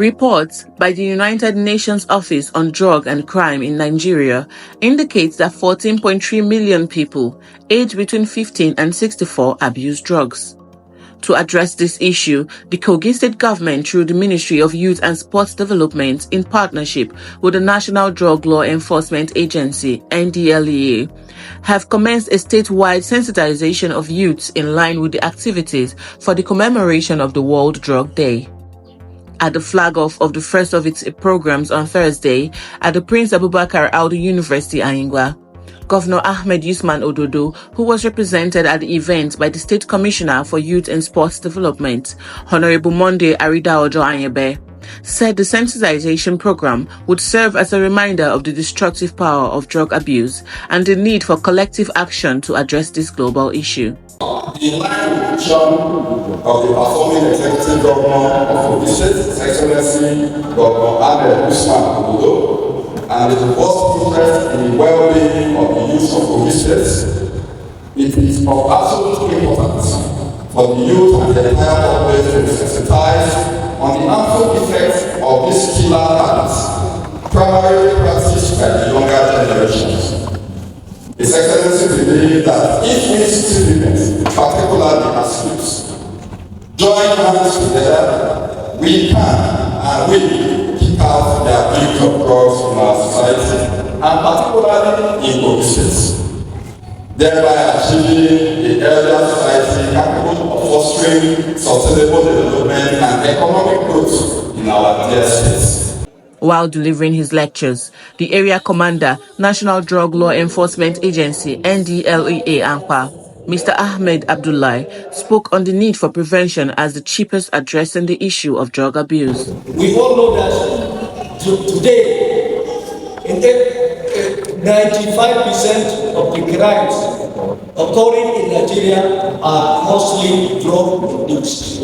Reports by the United Nations Office on Drug and Crime in Nigeria indicate that 14.3 million people aged between 15 and 64 abuse drugs. To address this issue, the Kogi State government, through the Ministry of Youth and Sports Development in partnership with the National Drug Law Enforcement Agency, NDLEA, have commenced a statewide sensitization of youths in line with the activities for the commemoration of the World Drug Day. At the flag-off of the first of its programs on Thursday at the Prince Abubakar Audu University, Ayingwa, Governor Ahmed Usman Ododo, who was represented at the event by the State Commissioner for Youth and Sports Development, Honorable Monday Aridaojo Anyebe, said the sensitization program would serve as a reminder of the destructive power of drug abuse and the need for collective action to address this global issue. The line vision of the performing executive governor of Kogi State, His Excellency Governor Ahmed Usman Ododo, and the robust interest in the well-being of the youth of Kogi State, it is of absolute importance for the youth and the entire population to be sensitized on the harmful effects of these killer habits, primarily practiced by the younger generations. His Excellency believes that if institutions, particularly as youths, join hands together, we can and will kick out the abuse of drugs in our society, and particularly in Kogi State, thereby achieving a healthier society capable of fostering sustainable development and economic growth in our dear states. While delivering his lectures, the area commander, National Drug Law Enforcement Agency, NDLEA ANPA, Mr. Ahmed Abdullahi, spoke on the need for prevention as the cheapest addressing the issue of drug abuse. We all know that today, 95% of the crimes occurring in Nigeria are mostly drug-induced.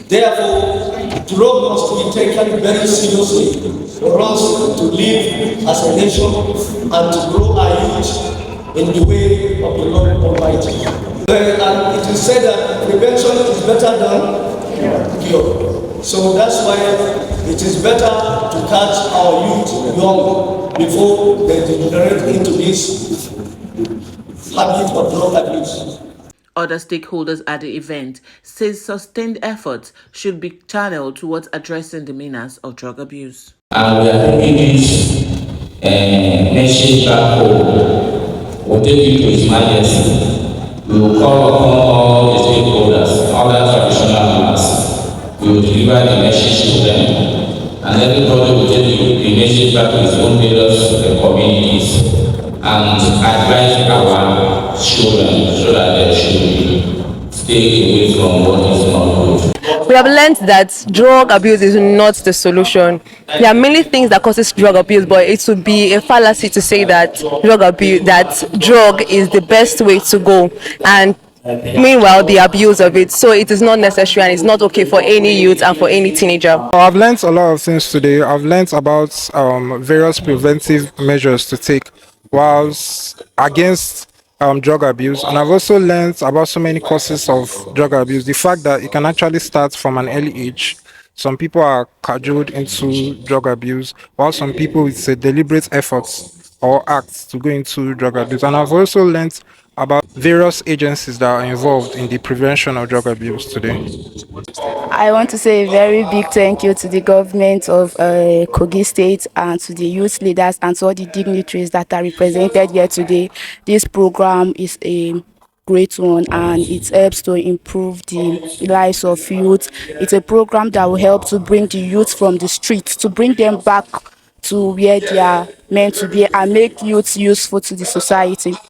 Therefore, drug must be taken very seriously for us to live as a nation and to grow our youth in the way of the Lord Almighty. And it is said that prevention is better than cure. So that's why it is better to catch our youth young before they degenerate into this habit of drug abuse. Other stakeholders at the event says sustained efforts should be channeled towards addressing the menace of drug abuse. And we are taking this message back home. We'll take it to His Majesty. We will call upon all the stakeholders, other traditional rulers. We will deliver the message to them, and everybody will take the message back to his own various communities and advise our children so that they should stay away from what is not good. We have learned that drug abuse is not the solution. There are many things that causes drug abuse, but it would be a fallacy to say that drug is the best way to go, and meanwhile the abuse of it. So it is not necessary and it's not okay for any youth and for any teenager. I've learned a lot of things today. I've learned about various preventive measures to take whilst against drug abuse, and I've also learned about so many causes of drug abuse. The fact that it can actually start from an early age. Some people are cajoled into drug abuse, while some people, it's a deliberate effort or acts to go into drug abuse. And I've also learned about various agencies that are involved in the prevention of drug abuse today. I want to say a very big thank you to the government of Kogi State and to the youth leaders and to all the dignitaries that are represented here today. This program is a great one and it helps to improve the lives of youth. It's a program that will help to bring the youth from the streets, to bring them back to where they are meant to be and make youth useful to the society.